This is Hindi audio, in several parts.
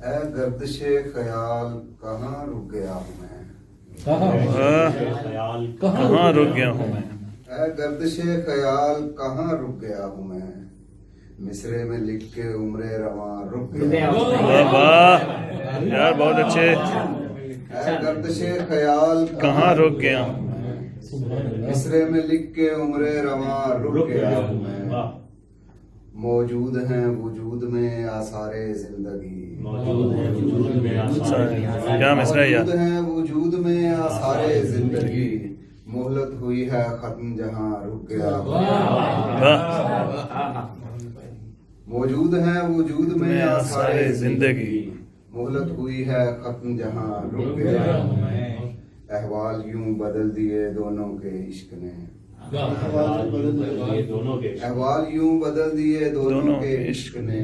है गर्दिशे ख्याल कहाँ रुक गया हूँ मैं, कहाँ रुक गया हूँ मैं, है गर्दिशे ख्याल कहाँ रुक गया हूँ मैं, मिसरे में लिख के उम्रे रवां रुक गया हूँ। वाह वाह यार बहुत अच्छे। है गर्दिशे ख्याल कहाँ रुक गया हूँ, मिसरे में लिख के उम्रे रवां रुक गया हूँ मैं। मौजूद हैं वजूद में आसारे जिंदगी, क्या मिसरा है यार। मौजूद हैं वजूद में आसारे जिंदगी, मोहलत हुई है खत्म जहां रुक गया हूँ। वाह मौजूद हैं वजूद में आसारे जिंदगी, मोहलत हुई है खत्म जहां रुक गया हूँ मैं। अहवाल यूं बदल दिए दोनों के इश्क ने, अहवाल यूं बदल दिए दोनों के इश्क ने,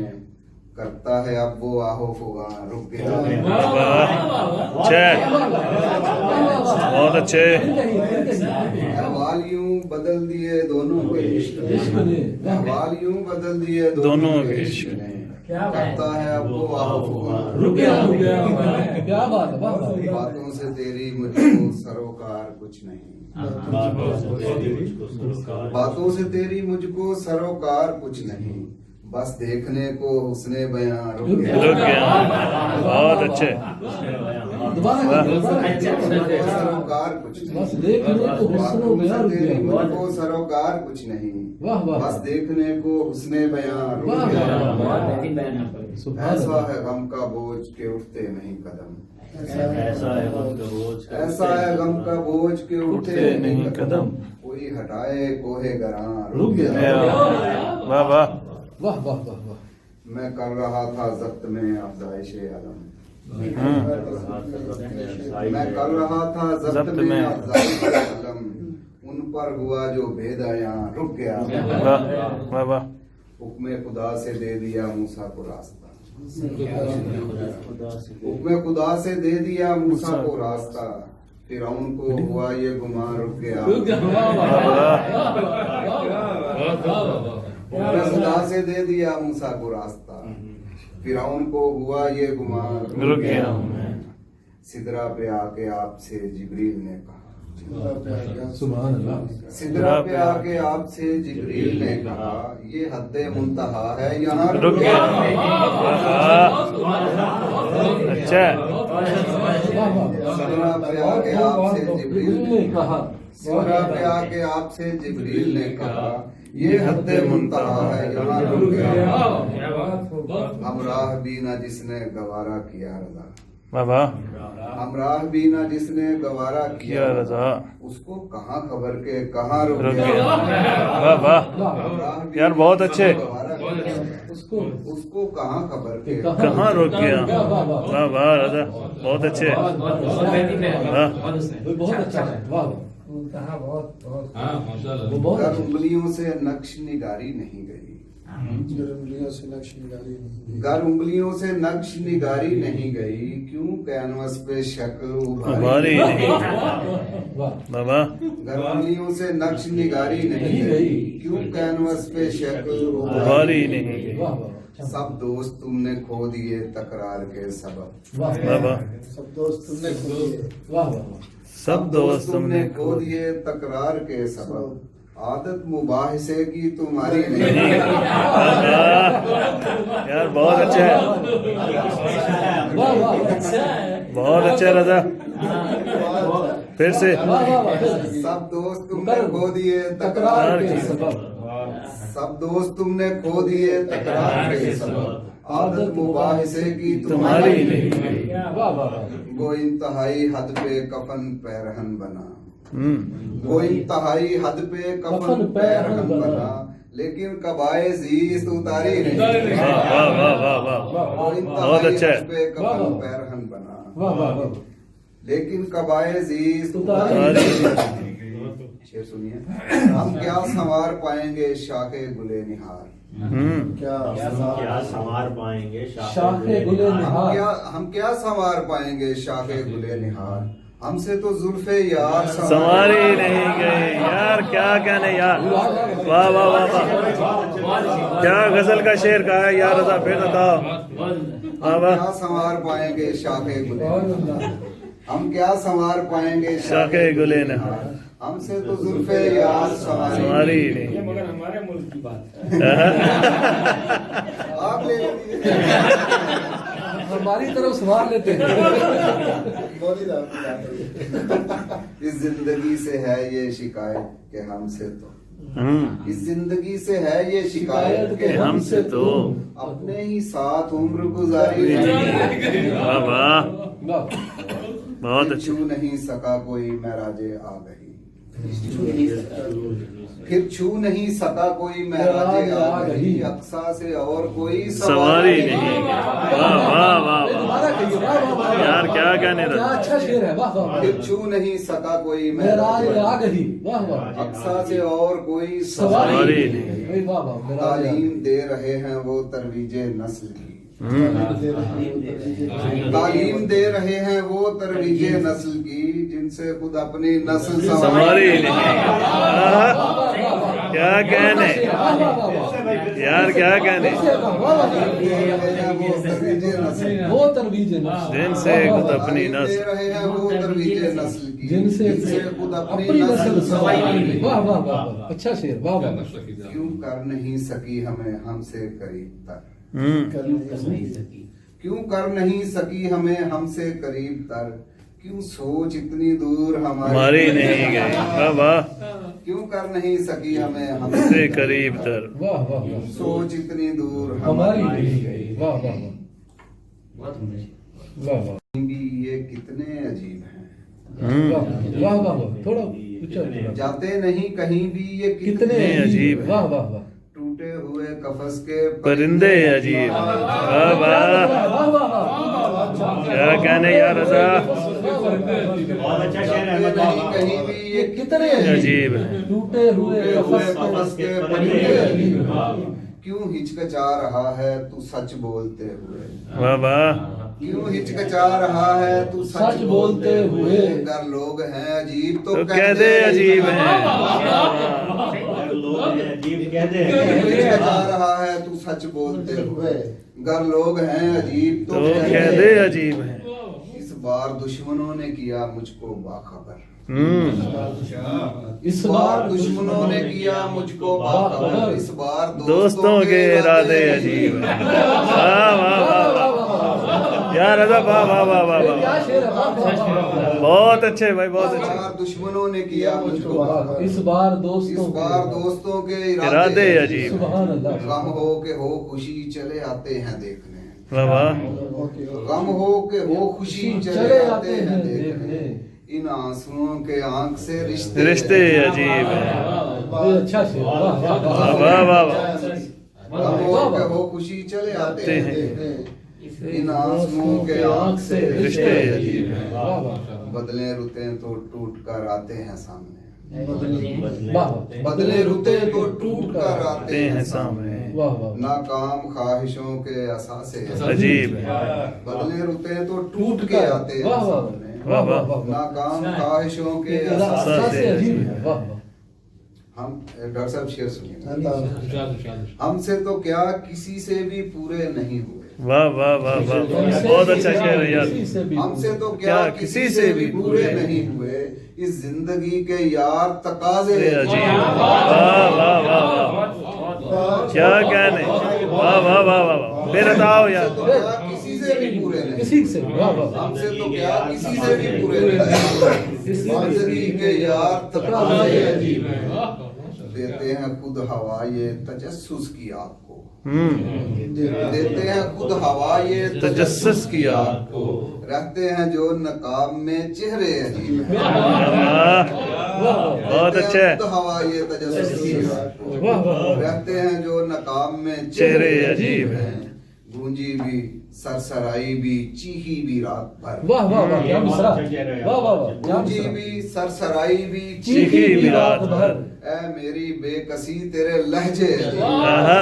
करता है अब वो आहो फुगा रुक गया। अच्छे बहुत अच्छे। अहवाल यूं बदल दिए दोनों के इश्क ने, अहवाल यूं बदल दिए दोनों के इश्क ने, करता है अब वो आहो फुगा रुक गया। क्या बात है, बातों से तेरी मुझको सरोकार कुछ नहीं, बातों से तेरी मुझको सरोकार कुछ नहीं, बस देखने को हुस्ने बयां रुक गया। बहुत अच्छे। सरोकार कुछ नहीं, बस देखने को हुस्ने बयां रुक गया। मुझको सरोकार कुछ नहीं, बस देखने को हुस्ने बयां रुक गया। ऐसा है गम का बोझ के उठते नहीं कदम, ऐसा है गम का बोझ के उठते नहीं कदम, कोई हटाए कोहे गरां रुक गया। वाह वाह वाह वाह वाह वाह। मैं कर रहा था जब्त में अफजाइशे अलम, मैं कर रहा था जब्त में अफजाइशे अलम, उन पर हुआ जो बेदया रुक गया। वाह वाह। हुक्म खुदा से दे दिया मूसा को रास्ता, हुक्म खुदा से दे दिया मूसा को रास्ता, फिरौन को हुआ ये गुमान रुक गया। हुक्म खुदा से दे दिया मूसा को रास्ता, फिरौन को हुआ ये गुमान रुक गया। सिदरा पे आके आपसे जिब्रील ने कहा, सुभान अल्लाह। सिदरा पे आके आपसे जिब्रील ने कहा, ये हद्दे मुंतहा है यहाँ रुक गया। अच्छा सिदरा पे आके आपसे जिब्रील ने कहा, सिदरा पे आके आपसे जिब्रील ने कहा, ये हद्दे मुंतहा है यहाँ रुक गया। हमराह भी ना जिसने गवारा किया रजा, बाबा हमराह भी ना जिसने गवारा किया रजा, उसको कहाँ खबर के कहाँ रुक रुक गया। गया। वाह वाह हमराह भी यार बहुत अच्छे। गवारा किया, उसको कहाँ खबर के कहाँ रुक गया। वाह वाह राजा बहुत अच्छे। वाह बहुत अच्छा है। वाह बहुत गर उंगलियों से नक्श निगारी नहीं गई, गर उंगलियों से नक्श निगारी नहीं गई, क्यों कैनवस पे शक्ल उभारी नहीं। बाबा गर उंगलियों से नक्श निगारी नहीं गई, क्यों कैनवस पे शक्ल उभारी नहीं। सब दोस्त तुमने खो दिए तकरार के सबब, बाबा सब दोस्त तुमने खो दिए, सब दोस्त तुमने खो दिए तकरार के सबब, आदत मुबाहिसे की तुम्हारी नहीं। यार बहुत अच्छा है, बहुत अच्छा राजा। फिर से सब दोस्त तुमने खो दिए तकरार के सबब, सब दोस्त तुमने खो दिए तकरार के सबब, आदत मुबाहिसे की तुम्हारी नहीं। वो इंतहाई हद पे कफन पैरहन बना, वो इंतहाई हद पे कफन पैरहन बना, लेकिन कबाए जीस्त उतारी नहीं। वाह वाह वाह वाह वो बहुत इंतहाई अच्छा है। हद पे कफन पैरहन बना, लेकिन कबाए जीस्त उतारी नहीं। शेर सुनिए। हम क्या संवार पाएंगे शाखे गुले निहार, क्या संवार पाएंगे शाखे गुले निहार, हम क्या संवार पाएंगे शाखे गुले निहार, हमसे तो जुल्फे यार संवारी नहीं गई यार, क्या कहने यार, वाह वाह वाह वाह, क्या गजल का शेर कहा है यार रजा, फिर बताओ। वाह हम वाह, क्या संवार पाएंगे शाखे गुले, हम क्या संवार पाएंगे शाखे गुले ने हमसे तो जुल्फे यार संवारी नहीं। मगर हमारे मुल्क की बात है। आप ले लीजिए। हमारी तरफ सवाल लेते हैं। इस जिंदगी से है ये शिकायत के हमसे तो, इस जिंदगी से है ये शिकायत के हमसे तो अपने ही साथ उम्र गुजारी, वाह वाह, बहुत फिर अच्छा। छू नहीं सका कोई महराजे आ गई, फिर छू नहीं सका कोई महराजे आ गई, अक्सा से और कोई सवारी नहीं। वाह वाह वाह दोबारा कहिए, वाह वाह वाह। यार, क्या कहने क्या रहा। अच्छा शेर है, वाह वाह वाह। फिर छू नहीं सका कोई मेराज महराजे आ गई, वाह वाह। अक्सा से और कोई सवारी सवारी नहीं, वाह वाह। मेराज आ गई। तालीम दे रहे हैं वो तरवीजे नस्ल की, तालीम दे रहे हैं वो तरवीजे नस्ल की, जिनसे खुद अपनी नस्ल संवारी नहीं। क्या कहने यार, क्या कहने, वो तरवीज नस्ल, जिनसे खुद अपनी दे नस्ल, रहे हैं वो तरवीजे नस्ल की, जिनसे खुद अपनी नस्ल सवारी। वाह वाह वाह वाह, अच्छा शेर, वाह वाह। क्यों कर नहीं सकी हमें हमसे करीब तर, क्यों कर नहीं सकी हमें हमसे करीब तर, क्यों सोच इतनी दूर हमारी हमारी नहीं गई। वाह वाह, क्यों कर नहीं सकी हमें हमसे से करीब तर, वाह वाह वाह। सोच इतनी दूर हमारी हमारी नहीं गई, वाह वाह वाह। वाह वाह भी ये कितने अजीब हैं, वाह वाह वाह। थोड़ा ऊंचा, जाते नहीं कहीं भी ये कितने अजीब है। वाह वाह वाह। टूटे हुए कफस के परिंदे अजीब। वाह वाह, वाह वाह वाह। क्या कहने यार रजा, बहुत अच्छा शेर है। जाते नहीं कहीं भी ये ये कितने अजीब है। टूटे हुए कफस के परिंदे परिंदे अजीब अजीब। हैं। क्यों हिचकचा रहा है तू सच बोलते हुए, वाह वाह, क्यों हिचकचा रहा है तू सच बोलते हुए। अगर लोग हैं अजीब तो कह दे अजीब है। अगर लोग हैं अजीब कह दे। क्यों हिचकचा रहा है तू सच बोलते हुए, अगर लोग हैं अजीब तो कह दे अजीब है। इस बार दुश्मनों ने किया मुझको बाखबर, इस बार दुश्मनों ने किया मुझको बाखबर, इस बार दोस्तों के इरादे अजीब है। वाह वाह वाह वाह, यार रजा, वाह वाह वाह वाह क्या वाह, शेर है, वाह वाह वाह। बहुत अच्छे भाई, बहुत इस अच्छे। बार दुश्मनों ने किया मुझको बाखबर, इस बार इस दोस्तों बार दोस्तों के इरादे अजीब। सुभान अल्लाह। गम हो के हो खुशी चले आते हैं देखने, वाह वाह, गम हो के हो खुशी चले आते हैं देखने, इन आंसुओं के आंख से रिश्ते रिश्ते अजीब है। ये अच्छा शेर, वाह वाह वाह वाह। वाह वाह, गम हो के हो खुशी चले आते हैं देखने, इन आंसुओं के आंख से रिश्ते अजीब है। वाह वाह बदले रुते तो टूट कर आते हैं सामने, वाह बदले रुते तो टूट कर आते आते हैं हैं सामने, सामने, वाह वाह। नाकाम ख्वाहिशों के असासे अजीब है। बदले रुते तो टूट के आते हैं वाह वाह सामने, वाह वाह, नाकाम ख्वाहिशों के रास्ता से अजीब असासे। है, वाह वाह। हम डॉक्टर साहब शेर सुनिए। हमसे तो क्या किसी से भी पूरे नहीं हुए, वाह वाह वाह वाह, बहुत अच्छा शेर है यार। किसी से भी हमसे तो क्या किसी से भी पूरे नहीं हुए, इस जिंदगी के यार तकाजे अजीब, वाह वाह वाह वाह, क्या कहने, वाह वाह वाह वाह, फिर बताओ यार। तो क्या किसी से भी पूरे नहीं, किसी से, वाह वाह। हमसे तो क्या किसी से भी पूरे नहीं, इस जिंदगी के यार तकाजे अजीब हैं। देते हैं खुद हवा ये तजस्सुस की आपको, देते हैं खुद हवा ये तजस्सुस की आपको, रहते हैं जो नकाब में चेहरे अजीब हैं। वाह, बहुत देते अच्छे हैं है। खुद हवा ये तजस्सुस की आपको, वाह वाह। रहते हैं जो नकाब में चेहरे अजीब हैं। गूंजी भी सरसराई भी चीखी भी रात भर, वाह वाह वाह, क्या मिसरा, वाह वाह वाह, क्या गूंजी मिसरा। भी सरसराई भी चीखी भी रात भर, ऐ मेरी बेकसी तेरे लहजे अजीब। आहा,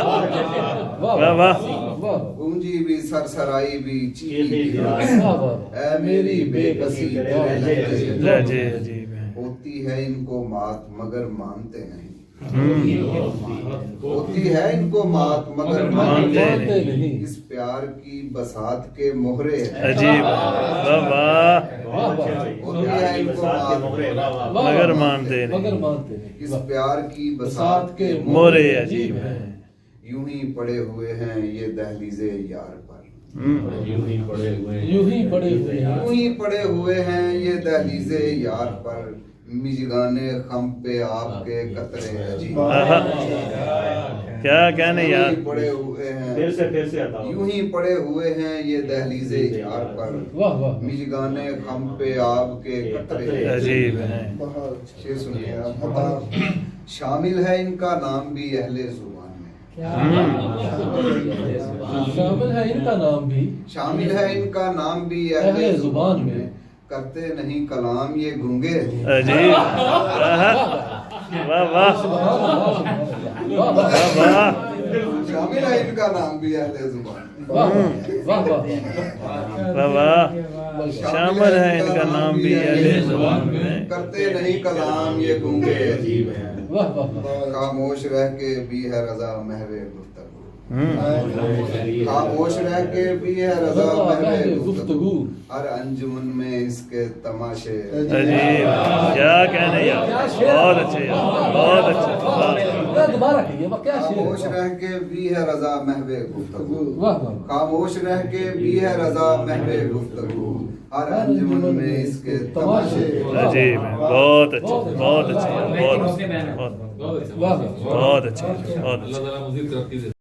वाह वाह वाह, वाह गूंजी भी सरसराई भी चीखी चीखी भी भी ऐ मेरी बेकसी तेरे लहजे लहजे अजीब है। होती है इनको मात मगर मानते नहीं हम्म, होती है इनको मात मगर मानते मानते नहीं इस प्यार की बसात के मोहरे हैं अजीब वाह वाह होती है इनको मात मगर मानते मगर नहीं मानते नहीं इस प्यार की बसात के मोरे अजीब है। यूं ही पड़े हुए हैं ये दहलीजे यार पर यूं ही पड़े हुए हैं। यूं ही पड़े हुए हैं यूं ही पड़े हुए हैं ये दहलीजे यार पर मिजगाने खम पे आपके कतरे अजीब आहा, क्या कहने यूं यार। ही पड़े हुए हैं फिर से आता यूं ही पड़े हुए हैं ये दहलीजे यार पर वाह वाह मिजगाने खम पे आपके कतरे अजीब है। शेर सुनिए आप। शामिल है इनका नाम भी अहले जुबान में शामिल है इनका नाम भी शामिल है इनका नाम भी अहले जुबान में करते नहीं कलाम ये गूंगे अजीब आहा, वाह वाह वाह वाह वाह वाह शामिल है इनका नाम भी अहले जुबान में वाह वाह वाह वाह शामिल है इनका नाम भी अहले जुबान में करते नहीं कलाम ये गूंगे अजीब है वाह वाह खामोश रह के भी है रजा महवे गुफ्तगू हम्म, खामोश रह के भी है रजा महवे गुफ्तगू गुफ्तगू हर अंजुमन में इसके तमाशे अजीब क्या कहने यार। बहुत अच्छे यार बहुत अच्छे वाह। दोबारा कहिए वाह क्या शेर खामोश है। रह के भी है रजा महवे गुफ्तगू वाह वाह खामोश रह के भी है रजा महवे गुफ्तगू हर अंजुमन में इसके तमाशे अजीब है बहुत अच्छे बहुत अच्छे यार बहुत बहुत वाह वाह बहुत अच्छे बहुत अच्छे। अल्लाह ताला मज़ीद तरक्की दे